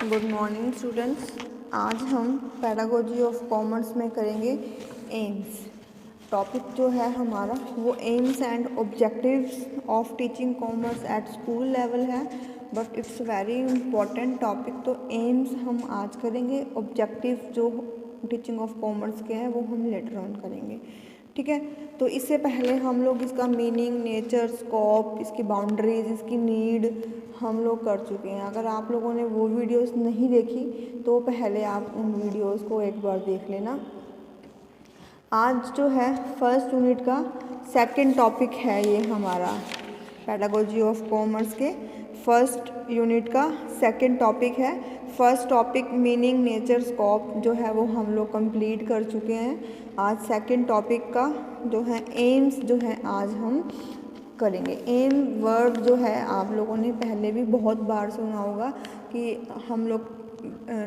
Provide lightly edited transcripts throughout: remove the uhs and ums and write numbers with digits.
Good morning students. आज हम pedagogy of commerce में करेंगे एम्स। टॉपिक जो है हमारा वो aims and objectives of teaching commerce at school level है, but it's very important topic. तो एम्स हम आज करेंगे, ऑब्जेक्टिव जो टीचिंग ऑफ कॉमर्स के हैं वो हम लेटर ऑन करेंगे, ठीक है। तो इससे पहले हम लोग इसका मीनिंग, नेचर, स्कोप, इसकी बाउंड्रीज, इसकी नीड हम लोग कर चुके हैं। अगर आप लोगों ने वो वीडियोस नहीं देखी तो पहले आप उन वीडियोस को एक बार देख लेना। आज जो है फर्स्ट यूनिट का सेकंड टॉपिक है ये हमारा पैडागोजी ऑफ कॉमर्स के फर्स्ट यूनिट का सेकंड टॉपिक है। First topic meaning, nature, scope जो है वो हम लोग कंप्लीट कर चुके हैं। आज सेकंड टॉपिक का जो है एम्स जो है आज हम करेंगे। एम वर्ड जो है आप लोगों ने पहले भी बहुत बार सुना होगा कि हम लोग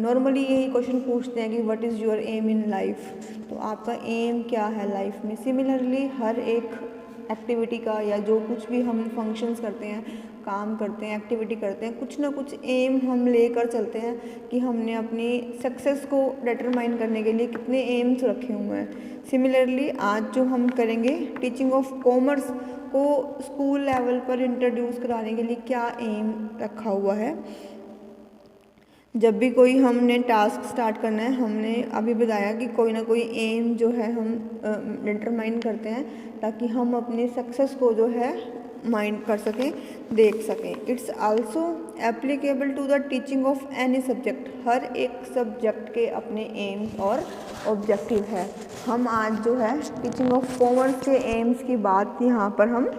नॉर्मली यही क्वेश्चन पूछते हैं कि what is your aim in life. तो आपका एम क्या है लाइफ में। सिमिलरली हर एक एक्टिविटी का या जो कुछ भी हम फंक्शंस करते हैं, काम करते हैं, एक्टिविटी करते हैं, कुछ ना कुछ एम हम लेकर चलते हैं कि हमने अपनी सक्सेस को डिटरमाइन करने के लिए कितने एम्स रखे हुए हैं। सिमिलरली आज जो हम करेंगे टीचिंग ऑफ कॉमर्स को स्कूल लेवल पर इंट्रोड्यूस कराने के लिए क्या एम रखा हुआ है। जब भी कोई हमने टास्क स्टार्ट करना है, हमने अभी बताया कि कोई ना कोई एम जो है हम डिटरमाइन करते हैं ताकि हम अपनी सक्सेस को जो है माइंड कर सकें, देख सकें। It's also applicable to the teaching of any subject. हर एक सब्जेक्ट के अपने एम्स और ऑब्जेक्टिव है। हम आज जो है टीचिंग ऑफ कॉमर्स के एम्स की बात यहाँ पर हम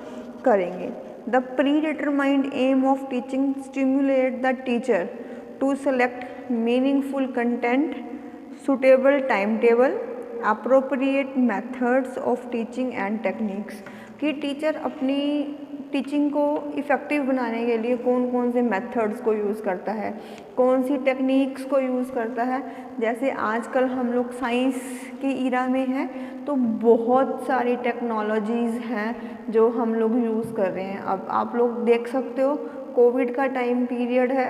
करेंगे। The predetermined aim of teaching stimulate the teacher to select meaningful content, suitable timetable, appropriate methods of teaching and techniques। कि टीचर अपनी टीचिंग को इफ़ेक्टिव बनाने के लिए कौन कौन से मेथड्स को यूज़ करता है, कौन सी टेक्निक्स को यूज़ करता है। जैसे आजकल हम लोग साइंस की ईरा में हैं तो बहुत सारी टेक्नोलॉजीज़ हैं जो हम लोग यूज़ कर रहे हैं। अब आप लोग देख सकते हो कोविड का टाइम पीरियड है,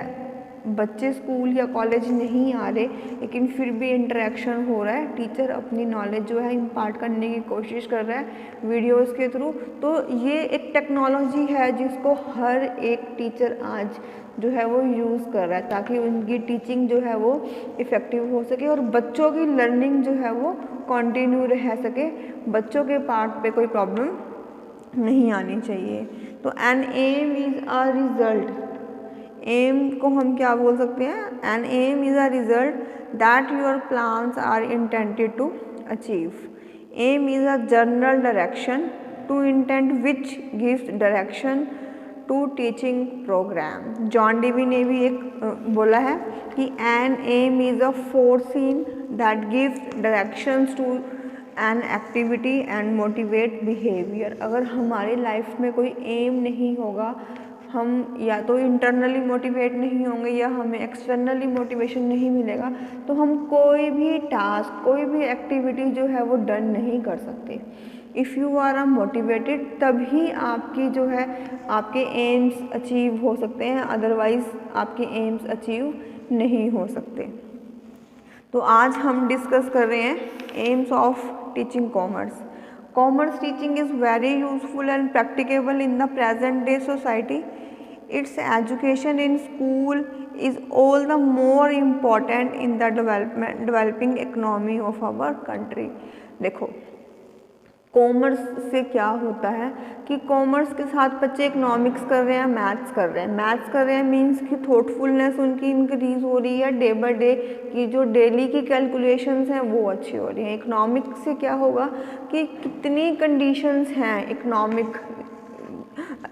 बच्चे स्कूल या कॉलेज नहीं आ रहे, लेकिन फिर भी इंटरेक्शन हो रहा है। टीचर अपनी नॉलेज जो है इम्पार्ट करने की कोशिश कर रहा है वीडियोस के थ्रू। तो ये एक टेक्नोलॉजी है जिसको हर एक टीचर आज जो है वो यूज़ कर रहा है ताकि उनकी टीचिंग जो है वो इफ़ेक्टिव हो सके और बच्चों की लर्निंग जो है वो कंटिन्यू रह सके, बच्चों के पार्ट पे कोई प्रॉब्लम नहीं आनी चाहिए। तो an aim is a result. Aim को हम क्या बोल सकते हैं? An aim is a result that your plans are intended to achieve. Aim is a general direction to intent which gives direction to teaching programme. John Dewey ने भी एक बोला है कि an aim is a foreseen that gives directions to an activity and motivate behaviour. अगर हमारी life में कोई एम नहीं होगा, हम या तो इंटरनली मोटिवेट नहीं होंगे या हमें एक्सटर्नली मोटिवेशन नहीं मिलेगा, तो हम कोई भी टास्क, कोई भी एक्टिविटी जो है वो डन नहीं कर सकते। If you are a motivated तभी आपकी जो है आपके एम्स अचीव हो सकते हैं, अदरवाइज आपके एम्स अचीव नहीं हो सकते। तो आज हम डिस्कस कर रहे हैं AIIMS of teaching commerce. Commerce teaching is very useful and practicable in the present day society. Its education in school is all the more important in the developing economy of our country। देखो commerce से क्या होता है कि commerce के साथ बच्चे economics कर रहे हैं, मैथ्स कर रहे हैं। मैथ्स कर रहे हैं मीन्स कि थॉटफुलनेस उनकी इंक्रीज़ हो रही है, डे बाय डे की जो डेली की कैलकुलेशंस हैं वो अच्छी हो रही हैं। इकोनॉमिक्स से क्या होगा कि कितनी कंडीशंस हैं इकोनॉमिक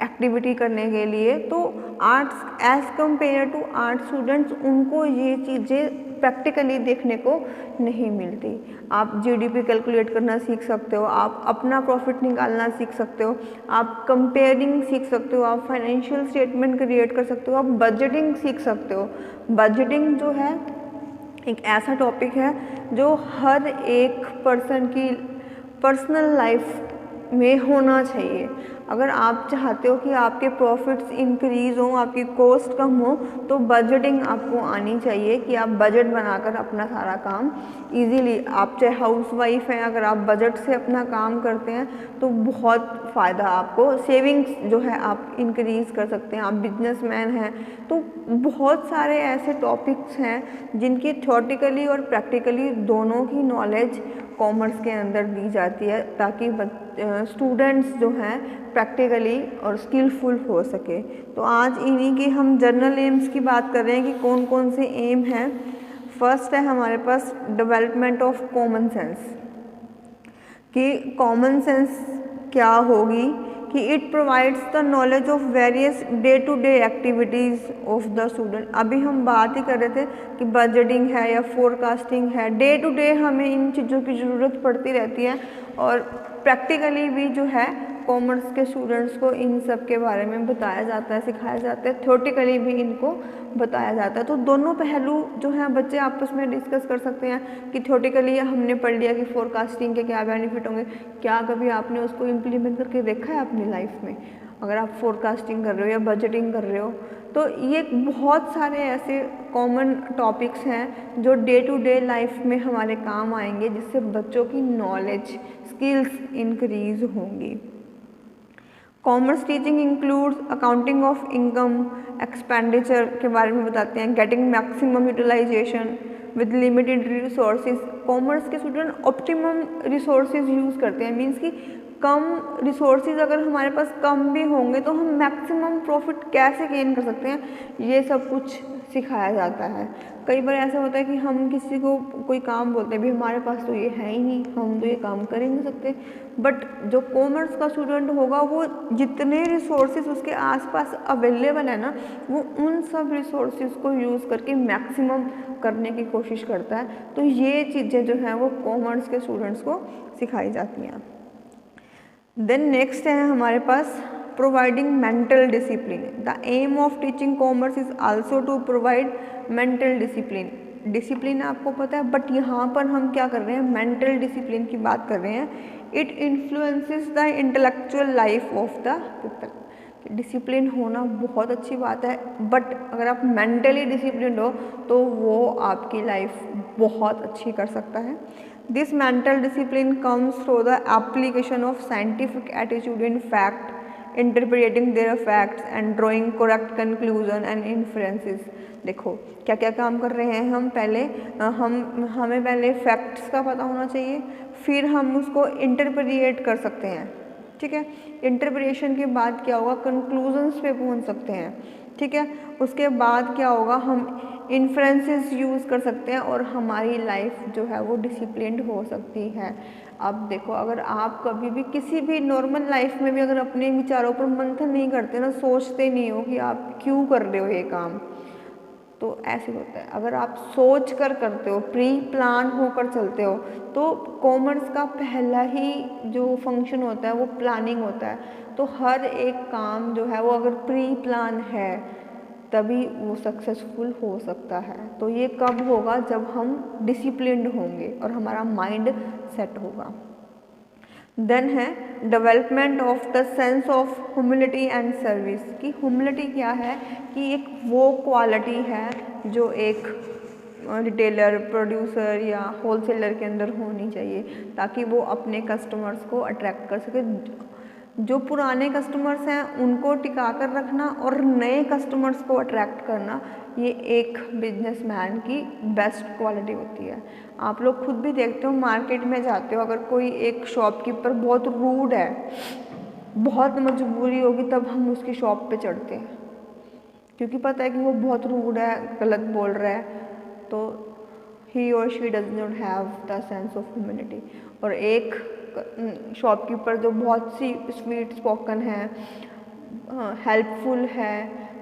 एक्टिविटी करने के लिए, तो arts as compare to arts students उनको ये चीज़ें प्रैक्टिकली देखने को नहीं मिलती। आप जीडीपी कैलकुलेट करना सीख सकते हो, आप अपना प्रॉफिट निकालना सीख सकते हो, आप कंपेयरिंग सीख सकते हो, आप फाइनेंशियल स्टेटमेंट क्रिएट कर सकते हो, आप बजटिंग सीख सकते हो। बजटिंग जो है एक ऐसा टॉपिक है जो हर एक पर्सन की पर्सनल लाइफ में होना चाहिए। अगर आप चाहते हो कि आपके प्रॉफिट्स इंक्रीज़ हों, आपकी कॉस्ट कम हो, तो बजटिंग आपको आनी चाहिए कि आप बजट बनाकर अपना सारा काम इजीली, आप चाहे हाउसवाइफ हैं, अगर आप बजट से अपना काम करते हैं तो बहुत फ़ायदा आपको, सेविंग्स जो है आप इंक्रीज़ कर सकते हैं। आप बिजनेसमैन हैं तो बहुत सारे ऐसे टॉपिक्स हैं जिनकी थ्योरेटिकली और प्रैक्टिकली दोनों की नॉलेज कॉमर्स के अंदर दी जाती है, ताकि स्टूडेंट्स जो हैं प्रैक्टिकली और स्किलफुल हो सके। तो आज इन्हीं की हम जनरल एम्स की बात कर रहे हैं कि कौन कौन से एम हैं। फर्स्ट है हमारे पास डेवलपमेंट ऑफ कॉमन सेंस, कि कॉमन सेंस क्या होगी, कि it provides the knowledge of various day to day activities of the student. अभी हम बात ही कर रहे थे कि बजटिंग है या फोरकास्टिंग है, डे टू डे हमें इन चीज़ों की ज़रूरत पड़ती रहती है, और प्रैक्टिकली भी जो है कॉमर्स के स्टूडेंट्स को इन सब के बारे में बताया जाता है, सिखाया जाता है, थ्योरेटिकली भी इनको बताया जाता है। तो दोनों पहलू जो हैं बच्चे आपस में डिस्कस कर सकते हैं कि थ्योरेटिकली हमने पढ़ लिया कि फोरकास्टिंग के क्या बेनिफिट होंगे, क्या कभी आपने उसको इम्प्लीमेंट करके देखा है अपनी लाइफ में? अगर आप फोरकास्टिंग कर रहे हो या बजटिंग कर रहे हो, तो ये बहुत सारे ऐसे कॉमन टॉपिक्स हैं जो डे टू डे लाइफ में हमारे काम आएंगे, जिससे बच्चों की नॉलेज स्किल्स इंक्रीज होंगी। Commerce teaching includes accounting of income, expenditure के बारे में बताते हैं, getting maximum utilisation with limited resources. Commerce के स्टूडेंट ऑप्टिमम रिसोर्सेज यूज़ करते हैं, मीन्स कि कम रिसोर्सेज अगर हमारे पास कम भी होंगे तो हम मैक्सिमम प्रॉफिट कैसे गेन कर सकते हैं, ये सब कुछ सिखाया जाता है। कई बार ऐसा होता है कि हम किसी को कोई काम बोलते हैं, भी हमारे पास तो ये है ही नहीं, हम तो ये काम कर ही नहीं सकते, बट जो कॉमर्स का स्टूडेंट होगा वो जितने रिसोर्सेज उसके आसपास अवेलेबल है ना, वो उन सब रिसोर्सेज को यूज़ करके मैक्सिमम करने की कोशिश करता है। तो ये चीज़ें जो हैं वो कॉमर्स के स्टूडेंट्स को सिखाई जाती हैं। देन नेक्स्ट है हमारे पास providing mental discipline. The aim of teaching commerce is also to provide mental discipline. Discipline आपको पता है, बट यहाँ पर हम क्या कर रहे हैं, मेंटल डिसिप्लिन की बात कर रहे हैं। It influences the intellectual life of the people. Discipline होना बहुत अच्छी बात है, बट अगर आप मेंटली डिसिप्लिन हो तो वो आपकी लाइफ बहुत अच्छी कर सकता है। This mental discipline comes through the application of scientific attitude in fact, interpreting their facts and drawing correct conclusion and inferences। देखो क्या क्या काम कर रहे हैं हम, पहले हमें पहले फैक्ट्स का पता होना चाहिए, फिर हम उसको इंटरप्रिएट कर सकते हैं, ठीक है। इंटरप्रिएशन के बाद क्या होगा, कंक्लूजन्स पे पहुंच सकते हैं, ठीक है। उसके बाद क्या होगा, हम इन्फ्रेंसेस यूज़ कर सकते हैं और हमारी लाइफ जो है वो डिसिप्लिन्ड हो सकती है। अब देखो, अगर आप कभी भी किसी भी नॉर्मल लाइफ में भी अगर अपने विचारों पर मंथन नहीं करते ना, सोचते नहीं हो कि आप क्यों कर रहे हो ये काम, तो ऐसे होता है। अगर आप सोच कर करते हो, प्री प्लान होकर चलते हो, तो कॉमर्स का पहला ही जो फंक्शन होता है वो प्लानिंग होता है। तो हर एक काम जो है वो अगर प्री प्लान है तभी वो सक्सेसफुल हो सकता है। तो ये कब होगा, जब हम डिसिप्लिन्ड होंगे और हमारा माइंड सेट होगा। देन है development of the sense of humility and service. कि ह्यूमिलिटी क्या है, कि एक वो क्वालिटी है जो एक रिटेलर, प्रोड्यूसर या होलसेलर के अंदर होनी चाहिए, ताकि वो अपने कस्टमर्स को अट्रैक्ट कर सके। जो पुराने कस्टमर्स हैं उनको टिका कर रखना और नए कस्टमर्स को अट्रैक्ट करना, ये एक बिजनेसमैन की बेस्ट क्वालिटी होती है। आप लोग खुद भी देखते हो, मार्केट में जाते हो, अगर कोई एक शॉपकीपर बहुत रूड है, बहुत मजबूरी होगी तब हम उसकी शॉप पे चढ़ते हैं, क्योंकि पता है कि वो बहुत रूड है, गलत बोल रहा है, तो ही और she does not have the sense of humility. और एक शॉपकीपर जो बहुत सी स्वीट स्पोकन है, हेल्पफुल है,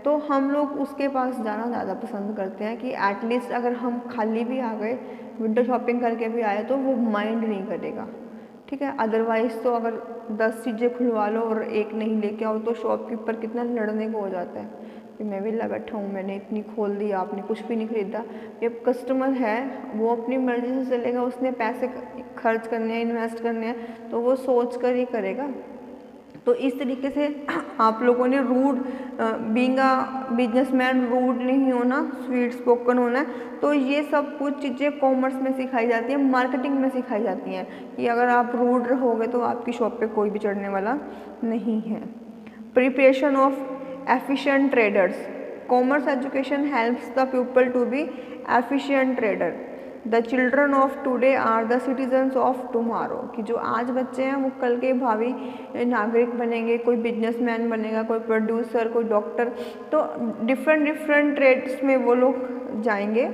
तो हम लोग उसके पास जाना ज़्यादा पसंद करते हैं कि एटलीस्ट अगर हम खाली भी आ गए, विंडो शॉपिंग करके भी आए, तो वो माइंड नहीं करेगा, ठीक है। अदरवाइज़ तो अगर 10 चीज़ें खुलवा लो और एक नहीं लेके आओ तो शॉपकीपर कितना लड़ने को हो जाता है कि मैं विला बैठा हूँ, मैंने इतनी खोल दी, आपने कुछ भी नहीं खरीदा। ये कस्टमर है, वो अपनी मर्ज़ी से चलेगा, उसने पैसे खर्च करने हैं, इन्वेस्ट करने हैं, तो वो सोच कर ही करेगा। तो इस तरीके से आप लोगों ने rude being a businessman rude नहीं होना, स्वीट स्पोकन होना है। तो ये सब कुछ चीज़ें कॉमर्स में सिखाई जाती है, मार्केटिंग में सिखाई जाती हैं कि अगर आप रूड रहोगे तो आपकी शॉप पे कोई भी चढ़ने वाला नहीं है। Preparation of efficient traders, commerce education helps the people to be efficient trader. The children of today are the citizens of tomorrow, कि जो आज बच्चे हैं वो कल के भावी नागरिक बनेंगे, कोई बिजनेसमैन बनेगा, कोई प्रोड्यूसर, कोई डॉक्टर, तो डिफरेंट ट्रेड्स में वो लोग जाएंगे।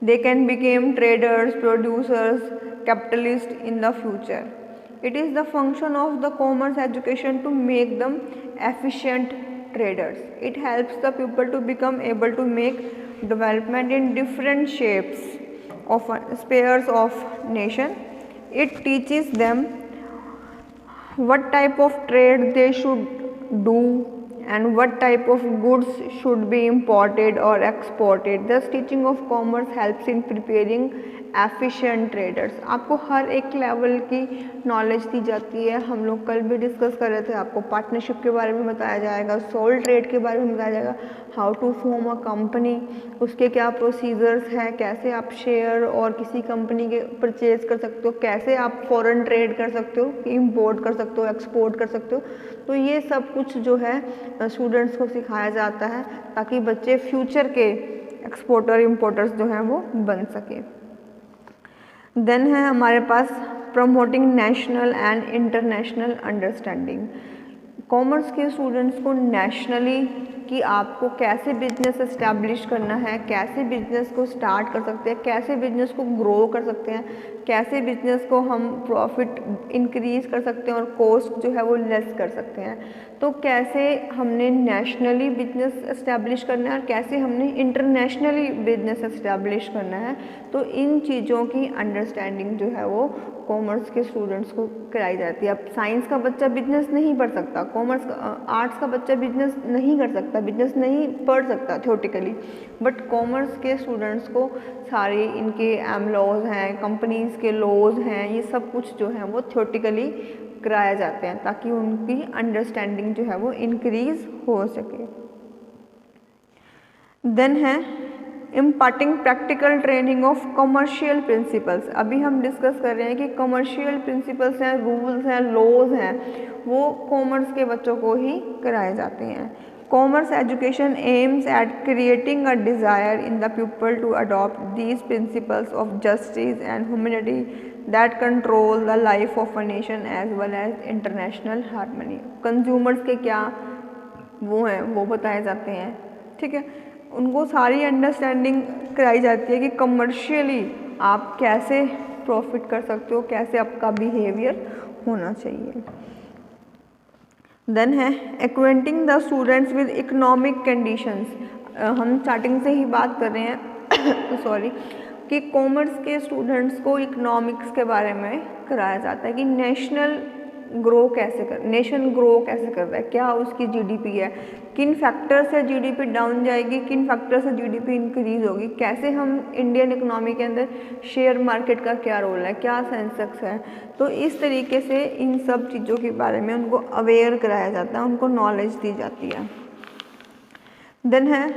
They can became traders, producers, capitalist in the future. It is the function of the commerce education to make them efficient traders. It helps the people to become able to make development in different shapes of spheres of nation. It teaches them what type of trade they should do and what type of goods should be imported or exported. Thus teaching of commerce helps in preparing efficient traders. आपको हर एक level की knowledge दी जाती है। हम लोग कल भी discuss कर रहे थे, आपको पार्टनरशिप के बारे में बताया जाएगा, सोल ट्रेड के बारे में बताया जाएगा, how to form a company, उसके क्या प्रोसीजर्स हैं, कैसे आप शेयर और किसी कंपनी के परचेज कर सकते हो, कैसे आप फॉरेन ट्रेड कर सकते हो, इंपोर्ट कर सकते हो, एक्सपोर्ट कर सकते हो। तो ये सब कुछ जो है स्टूडेंट्स को सिखाया जाता है ताकि बच्चे फ्यूचर के एक्सपोर्टर इम्पोर्टर्स जो हैं वो बन सके। देन है हमारे पास promoting national and international understanding. Commerce के स्टूडेंट्स को नेशनली कि आपको कैसे बिजनेस एस्टैब्लिश करना है, कैसे बिजनेस को स्टार्ट कर सकते हैं, कैसे बिजनेस को ग्रो कर सकते हैं, कैसे बिजनेस को हम प्रॉफिट इंक्रीज कर सकते हैं और कॉस्ट जो है वो लेस कर सकते हैं। तो कैसे हमने नेशनली बिजनेस एस्टैब्लिश करना है और कैसे हमने इंटरनेशनली बिजनेस एस्टैब्लिश करना है, तो इन चीज़ों की अंडरस्टैंडिंग जो है वो कॉमर्स के स्टूडेंट्स को कराई जाती है। अब साइंस का बच्चा बिजनेस नहीं पढ़ सकता, कॉमर्स आर्ट्स का बच्चा बिजनेस नहीं कर सकता, बिजनेस नहीं पढ़ सकता थ्योरेटिकली, बट कॉमर्स के स्टूडेंट्स को सारे इनके लॉज हैं, कंपनीज़ के लॉज हैं, ये सब कुछ जो है वो थ्योरेटिकली कराया जाते हैं ताकि उनकी अंडरस्टैंडिंग जो है वो इंक्रीज हो सके। देन है imparting practical training of commercial principles. अभी हम डिस्कस कर रहे हैं कि कमर्शियल प्रिंसिपल्स हैं, रूल्स हैं, लॉज हैं, वो कॉमर्स के बच्चों को ही कराए जाते हैं। Commerce education aims at creating a desire in the people to adopt these principles of justice and humanity that control the life of a nation as well as international harmony. Consumers के क्या वो हैं वो बताए जाते हैं, ठीक है। उनको सारी अंडरस्टैंडिंग कराई जाती है कि कमर्शियली आप कैसे प्रॉफिट कर सकते हो, कैसे आपका बिहेवियर होना चाहिए। देन है acquainting the students with economic conditions. हम स्टार्टिंग से ही बात कर रहे हैं सॉरी कि कॉमर्स के स्टूडेंट्स को इकोनॉमिक्स के बारे में कराया जाता है कि नेशन ग्रो कैसे कर रहा है, क्या उसकी जीडीपी है, किन फैक्टर से जीडीपी डाउन जाएगी, किन फैक्टर से जीडीपी इंक्रीज होगी, कैसे हम इंडियन इकोनॉमी के अंदर शेयर मार्केट का क्या रोल है, क्या सेंसेक्स है। तो इस तरीके से इन सब चीज़ों के बारे में उनको अवेयर कराया जाता है, उनको नॉलेज दी जाती है। देन है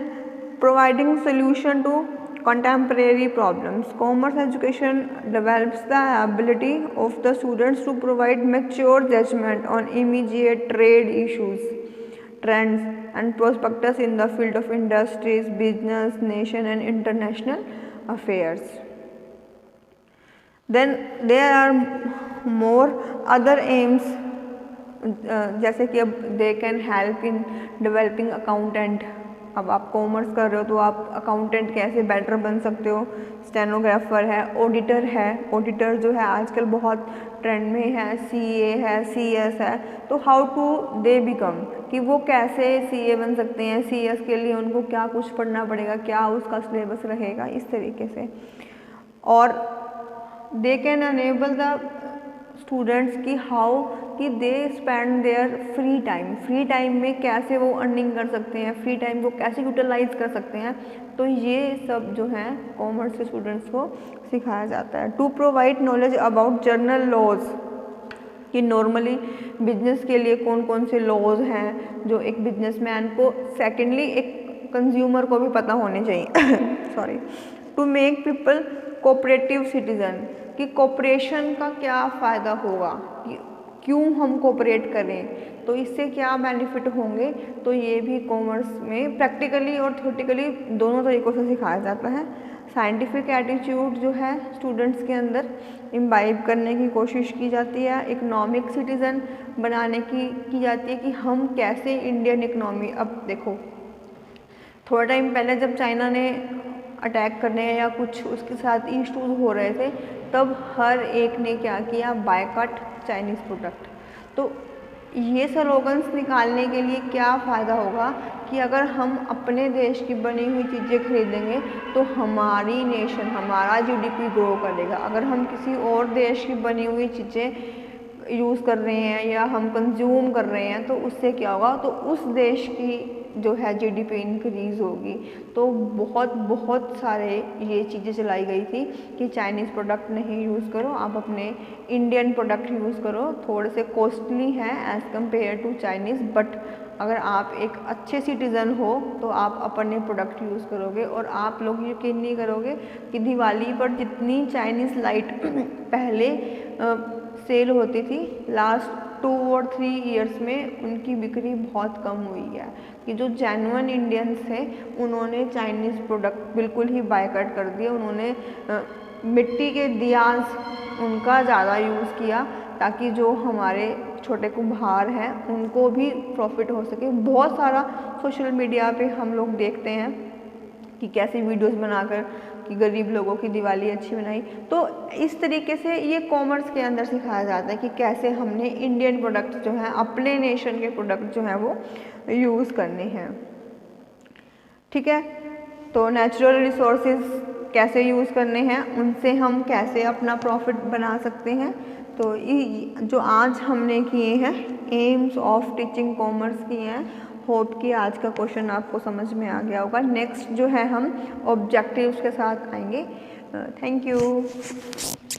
providing solution to contemporary problems. Commerce education develops the ability of the students to provide mature judgment on immediate trade issues, trends and prospects in the field of industries, business, nation and international affairs. Then there are more other aims जैसे कि अब they can help in developing accountant। अब आप commerce कर रहे हो तो आप अकाउंटेंट कैसे बेटर बन सकते हो, स्टेनोग्राफर है, ऑडिटर है, ऑडिटर जो है आजकल बहुत ट्रेंड में है, सीए है, सीएस है, तो हाउ टू दे बिकम कि वो कैसे सीए बन सकते हैं, सीएस के लिए उनको क्या कुछ पढ़ना पड़ेगा, क्या उसका सिलेबस रहेगा, इस तरीके से। और they can enable the students की हाउ कि they spend their free time में कैसे वो अर्निंग कर सकते हैं, फ्री टाइम को कैसे यूटिलाइज कर सकते हैं। तो ये सब जो है कॉमर्स के स्टूडेंट्स को सिखाया जाता है। To provide knowledge about general laws कि नॉर्मली बिजनेस के लिए कौन कौन से लॉज हैं जो एक बिजनेसमैन को, सेकेंडली एक कंज्यूमर को भी पता होने चाहिए sorry, to make people cooperative citizen, कि कोऑपरेशन का क्या फ़ायदा होगा, कि क्यों हम कोऑपरेट करें, तो इससे क्या बेनिफिट होंगे। तो ये भी कॉमर्स में प्रैक्टिकली और थ्योरेटिकली दोनों तरीक़ों से सिखाया जाता है। साइंटिफिक एटीट्यूड जो है स्टूडेंट्स के अंदर इम्बाइब करने की कोशिश की जाती है, इकोनॉमिक सिटीज़न बनाने की जाती है कि हम कैसे इंडियन इकोनॉमी, अब देखो थोड़ा टाइम पहले जब चाइना ने अटैक करने या कुछ उसके साथ इश्यूज हो रहे थे, तब हर एक ने क्या किया, बायकॉट चाइनीज़ प्रोडक्ट। तो ये स्लोगन्स निकालने के लिए क्या फ़ायदा होगा कि अगर हम अपने देश की बनी हुई चीज़ें खरीदेंगे तो हमारी नेशन, हमारा जीडीपी ग्रो करेगा। अगर हम किसी और देश की बनी हुई चीज़ें यूज़ कर रहे हैं या हम कंज्यूम कर रहे हैं तो उससे क्या होगा, तो उस देश की जो है जीडीपी इंक्रीज़ होगी। तो बहुत सारे ये चीज़ें चलाई गई थी कि चाइनीज़ प्रोडक्ट नहीं यूज़ करो, आप अपने इंडियन प्रोडक्ट यूज़ करो, थोड़े से कॉस्टली हैं as compare to Chinese, but अगर आप एक अच्छे सिटीज़न हो तो आप अपने प्रोडक्ट यूज़ करोगे। और आप लोग यकीन नहीं करोगे कि दिवाली पर जितनी चाइनीज़ लाइट पहले सेल होती थी, लास्ट 2 और 3 ईयर्स में उनकी बिक्री बहुत कम हुई है, कि जो जेन्युइन इंडियंस थे उन्होंने चाइनीज़ प्रोडक्ट बिल्कुल ही बायकॉट कर दिए। उन्होंने मिट्टी के दियाज उनका ज़्यादा यूज़ किया ताकि जो हमारे छोटे कुम्हार हैं उनको भी प्रॉफिट हो सके। बहुत सारा सोशल मीडिया पे हम लोग देखते हैं कि कैसे वीडियोस बनाकर कि गरीब लोगों की दिवाली अच्छी बनाई। तो इस तरीके से ये कॉमर्स के अंदर सिखाया जाता है कि कैसे हमने इंडियन प्रोडक्ट जो हैं, अपने नेशन के प्रोडक्ट जो हैं वो यूज़ करने हैं। ठीक है, तो नेचुरल रिसोर्सेज कैसे यूज़ करने हैं, उनसे हम कैसे अपना प्रॉफिट बना सकते हैं। तो ये जो आज हमने किए हैं एम्स ऑफ टीचिंग कॉमर्स किए हैं, होप कि आज का क्वेश्चन आपको समझ में आ गया होगा। नेक्स्ट जो है हम ऑब्जेक्टिव्स के साथ आएंगे। Thank you.